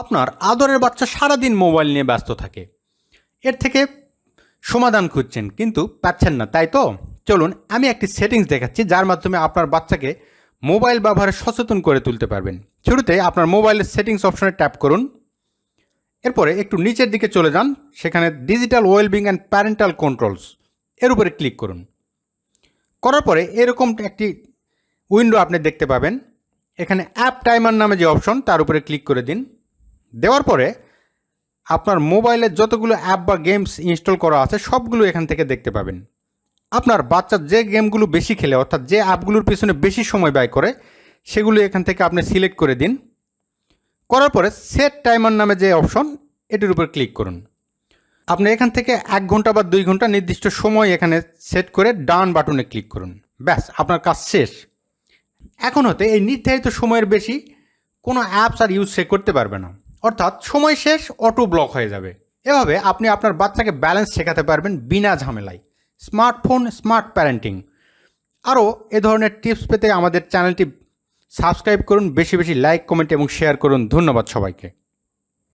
আপনার আদরের বাচ্চা সারাদিন মোবাইল নিয়ে ব্যস্ত থাকে। এর থেকে সমাধান খুঁজছেন কিন্তু পাচ্ছেন না, তাই তো? চলুন আমি একটি সেটিংস দেখাচ্ছি যার মাধ্যমে আপনার বাচ্চাকে মোবাইল ব্যবহারে সচেতন করে তুলতে পারবেন। শুরুতে আপনার মোবাইলের সেটিংস অপশনে ট্যাপ করুন। এরপরে একটু নিচের দিকে চলে যান, সেখানে digital wellbeing and parental controls এর উপরে ক্লিক করুন। করার পরে এরকম একটি উইন্ডো আপনি দেখতে পাবেন। এখানে অ্যাপ টাইমার নামে যে অপশন তার উপরে ক্লিক করে দিন। দেওয়ার পরে আপনার মোবাইলে যতগুলো অ্যাপ বা গেমস ইনস্টল করা আছে সবগুলো এখান থেকে দেখতে পাবেন। আপনার বাচ্চা যে গেমগুলো বেশি খেলে, অর্থাৎ যে অ্যাপগুলোর পিছনে বেশি সময় ব্যয় করে, সেগুলো এখান থেকে আপনি সিলেক্ট করে দিন। করার পরে সেট টাইমার নামে যে অপশন এটির উপর ক্লিক করুন। আপনি এখান থেকে 1 ঘন্টা বা 2 ঘন্টা নির্দিষ্ট সময় এখানে সেট করে ডান বাটনে ক্লিক করুন। ব্যাস, আপনার কাজ শেষ। এখন হতে এই নির্ধারিত সময়ের বেশি কোনো অ্যাপস আর ইউজ সে করতে পারবে না, অর্থাৎ সময় শেষ, অটো ব্লক হয়ে যাবে। এভাবে আপনি আপনার বাচ্চাকে ব্যালেন্স শেখাতে পারবেন বিনা ঝামেলায়। Smartphone, smart parenting. আরও এ ধরনের টিপস পেতে আমাদের চ্যানেলটি সাবস্ক্রাইব করুন, বেশি বেশি লাইক, কমেন্ট এবং শেয়ার করুন। ধন্যবাদ সবাইকে।